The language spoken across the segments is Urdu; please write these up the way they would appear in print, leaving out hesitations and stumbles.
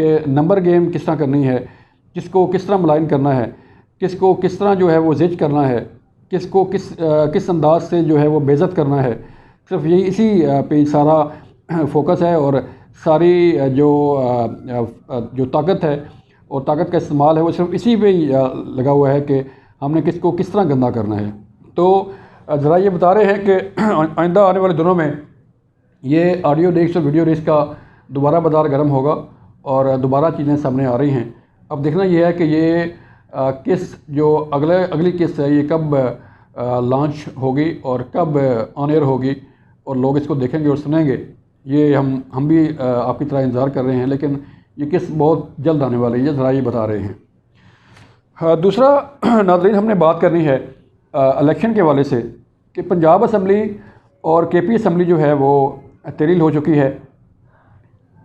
کہ نمبر گیم کس طرح کرنی ہے، کس کو کس طرح ملائن کرنا ہے، کس کو کس طرح جو ہے وہ زج کرنا ہے، کس کو کس انداز سے جو ہے وہ بے عزت کرنا ہے، صرف یہی اسی پہ سارا فوکس ہے، اور ساری جو طاقت ہے اور طاقت کا استعمال ہے وہ صرف اسی پہ ہی لگا ہوا ہے کہ ہم نے کس کو کس طرح گندا کرنا ہے۔ تو ذرا یہ بتا رہے ہیں کہ آئندہ آنے والے دنوں میں یہ آڈیو لیکس اور ویڈیو لیکس کا دوبارہ بازار گرم ہوگا اور دوبارہ چیزیں سامنے آ رہی ہیں۔ اب دیکھنا یہ ہے کہ یہ قسط جو اگلی قسط ہے یہ کب لانچ ہوگی اور کب آن ایئر ہوگی اور لوگ اس کو دیکھیں گے اور سنیں گے، یہ ہم بھی آپ کی طرح انتظار کر رہے ہیں، لیکن یہ قسط بہت جلد آنے والی ہے، ذرا یہ بتا رہے ہیں۔ دوسرا ناظرین، ہم نے بات کرنی ہے الیکشن کے حوالے سے کہ پنجاب اسمبلی اور کے پی اسمبلی جو ہے وہ تحلیل ہو چکی ہے۔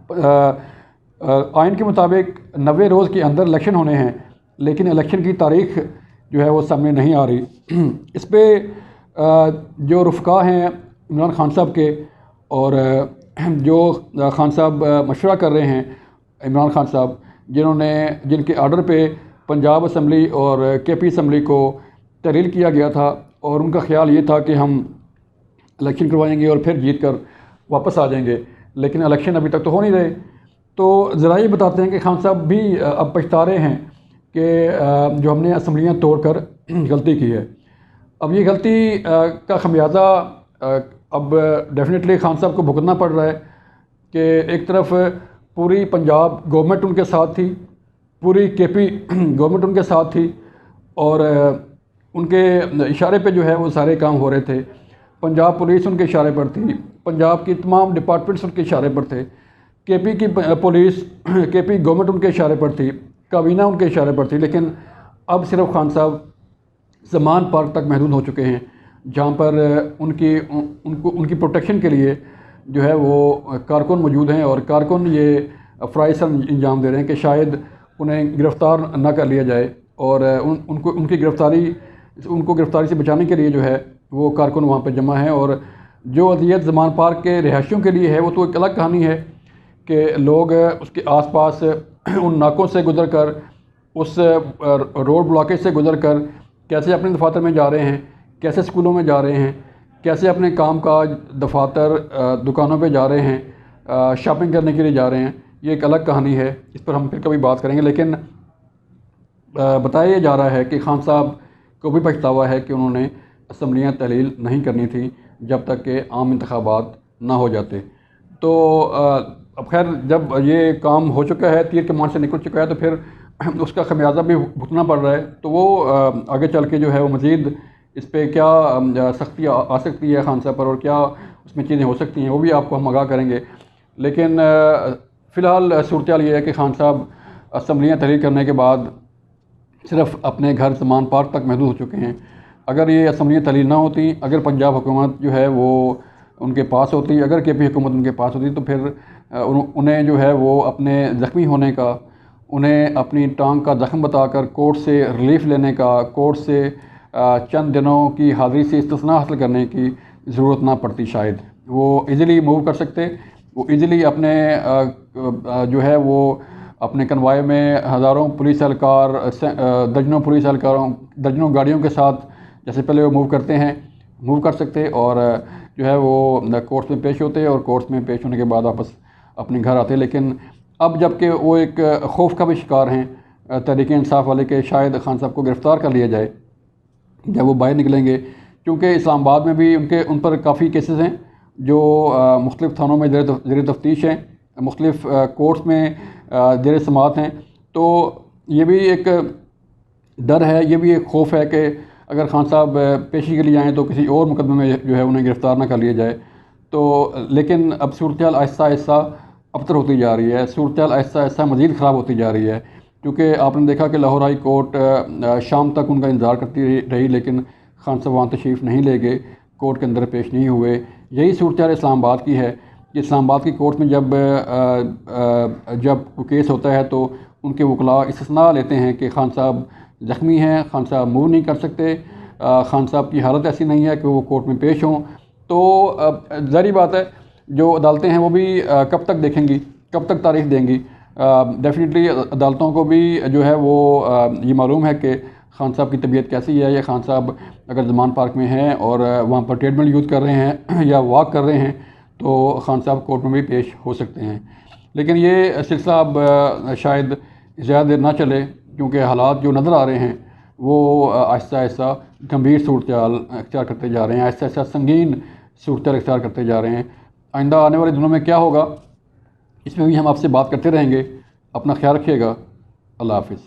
آئین کے مطابق 90 روز کے اندر الیکشن ہونے ہیں، لیکن الیکشن کی تاریخ جو ہے وہ سامنے نہیں آ رہی۔ اس پہ جو رفقا ہیں عمران خان صاحب کے اور جو خان صاحب مشورہ کر رہے ہیں عمران خان صاحب، جن کے آرڈر پہ پنجاب اسمبلی اور کے پی اسمبلی کو تحلیل کیا گیا تھا، اور ان کا خیال یہ تھا کہ ہم الیکشن کروائیں گے اور پھر جیت کر واپس آ جائیں گے، لیکن الیکشن ابھی تک تو ہو نہیں رہے۔ تو ذرا یہ بتاتے ہیں کہ خان صاحب بھی اب پچھتا رہے ہیں کہ جو ہم نے اسمبلیاں توڑ کر غلطی کی ہے۔ اب یہ غلطی کا خمیازہ اب ڈیفینیٹلی خان صاحب کو بھگتنا پڑ رہا ہے کہ ایک طرف پوری پنجاب گورنمنٹ ان کے ساتھ تھی، پوری کے پی گورنمنٹ ان کے ساتھ تھی، اور ان کے اشارے پہ جو ہے وہ سارے کام ہو رہے تھے۔ پنجاب پولیس ان کے اشارے پر تھی، پنجاب کی تمام ڈپارٹمنٹس ان کے اشارے پر تھے، کے پی کی پولیس، کے پی گورنمنٹ ان کے اشارے پر تھی، کابینہ ان کے اشارے پر تھی، لیکن اب صرف خان صاحب زمان پارک تک محدود ہو چکے ہیں، جہاں پر ان کی پروٹیکشن کے لیے جو ہے وہ کارکن موجود ہیں، اور کارکن یہ فرائض انجام دے رہے ہیں کہ شاید انہیں گرفتار نہ کر لیا جائے، اور ان کو گرفتاری سے بچانے کے لیے جو ہے وہ کارکن وہاں پہ جمع ہیں۔ اور جو اذیت زمان پارک کے رہائشیوں کے لیے ہے وہ تو ایک الگ کہانی ہے کہ لوگ اس کے آس پاس ان ناکوں سے گزر کر، اس روڈ بلاکیج سے گزر کر کیسے اپنے دفاتر میں جا رہے ہیں، کیسے اسکولوں میں جا رہے ہیں، کیسے اپنے کام کاج دفاتر دکانوں پہ جا رہے ہیں، شاپنگ کرنے کے لیے جا رہے ہیں، یہ ایک الگ کہانی ہے، اس پر ہم پھر کبھی بات کریں گے۔ لیکن بتایا جا رہا ہے کہ خان صاحب کو بھی پچھتاوا ہے کہ انہوں نے اسمبلیاں تحلیل نہیں کرنی تھی جب تک کہ عام انتخابات نہ ہو جاتے۔ تو اب خیر جب یہ کام ہو چکا ہے، تیر کمان سے نکل چکا ہے، تو پھر اس کا خمیازہ بھی بھگتنا پڑ رہا ہے۔ تو وہ آگے چل کے جو ہے وہ مزید اس پہ کیا سختی آ سکتی ہے خان صاحب پر، اور کیا اس میں چیزیں ہو سکتی ہیں، وہ بھی آپ کو ہم آگاہ کریں گے۔ لیکن فی الحال صورتحال یہ ہے کہ خان صاحب اسمبلیاں تحلیل کرنے کے بعد صرف اپنے گھر زمان پارک تک محدود ہو چکے ہیں۔ اگر یہ اسمبلیاں تحلیل نہ ہوتی، اگر پنجاب حکومت جو ہے وہ ان کے پاس ہوتی، اگر کے پی حکومت ان کے پاس ہوتی، تو پھر انہیں جو ہے وہ اپنے زخمی ہونے کا، انہیں اپنی ٹانگ کا زخم بتا کر کورٹ سے ریلیف لینے کا، کورٹ سے چند دنوں کی حاضری سے استثناء حاصل کرنے کی ضرورت نہ پڑتی، شاید وہ ایزیلی موو کر سکتے، وہ ایزیلی اپنے جو ہے وہ اپنے کنوائے میں ہزاروں پولیس اہلکار، درجنوں پولیس اہلکاروں، درجنوں گاڑیوں کے ساتھ جیسے پہلے وہ موو کرتے ہیں، موو کر سکتے، اور جو ہے وہ کورٹس میں پیش ہوتے، اور کورٹس میں پیش ہونے کے بعد واپس اپنے گھر آتے۔ لیکن اب جب کہ وہ ایک خوف کا بھی شکار ہیں تحریک انصاف والے کہ شاید خان صاحب کو گرفتار کر لیا جائے جب وہ باہر نکلیں گے، کیونکہ اسلام آباد میں بھی ان پر کافی کیسز ہیں جو مختلف تھانوں میں زیر تفتیش ہیں، مختلف کورٹس میں زیر سماعت ہیں۔ تو یہ بھی ایک ڈر ہے، یہ بھی ایک خوف ہے کہ اگر خان صاحب پیشی کے لیے آئیں تو کسی اور مقدمے میں جو ہے انہیں گرفتار نہ کر لیا جائے۔ تو لیکن اب صورتحال آہستہ آہستہ ابتر ہوتی جا رہی ہے، صورتحال آہستہ آہستہ مزید خراب ہوتی جا رہی ہے، کیونکہ آپ نے دیکھا کہ لاہور ہائی کورٹ شام تک ان کا انتظار کرتی رہی، لیکن خان صاحب وہاں تشریف نہیں لے گئے، کورٹ کے اندر پیش نہیں ہوئے۔ یہی صورتحال اسلام آباد کی ہے کہ اسلام آباد کی کورٹ میں جب کوئی کیس ہوتا ہے تو ان کے وکلاء استثناء لیتے ہیں کہ خان صاحب زخمی ہیں، خان صاحب موو نہیں کر سکتے، خان صاحب کی حالت ایسی نہیں ہے کہ وہ کورٹ میں پیش ہوں۔ تو ظاہری بات ہے جو عدالتیں ہیں وہ بھی کب تک دیکھیں گی، کب تک تاریخ دیں گی، ڈیفینیٹلی عدالتوں کو بھی جو ہے وہ یہ معلوم ہے کہ خان صاحب کی طبیعت کیسی ہے، یا خان صاحب اگر زمان پارک میں ہیں اور وہاں پر ٹریڈ مل یوز کر رہے ہیں یا واک کر رہے ہیں تو خان صاحب کورٹ میں بھی پیش ہو سکتے ہیں۔ لیکن یہ سلسلہ اب شاید زیادہ دیر نہ چلے، کیونکہ حالات جو نظر آ رہے ہیں وہ آہستہ آہستہ گمبھیر صورتحال اختیار کرتے جا رہے ہیں، آہستہ آہستہ سنگین صورتحال اختیار کرتے جا رہے ہیں۔ آئندہ آنے والے دنوں میں کیا ہوگا اس میں بھی ہم آپ سے بات کرتے رہیں گے۔ اپنا خیال رکھیے گا۔ اللہ حافظ۔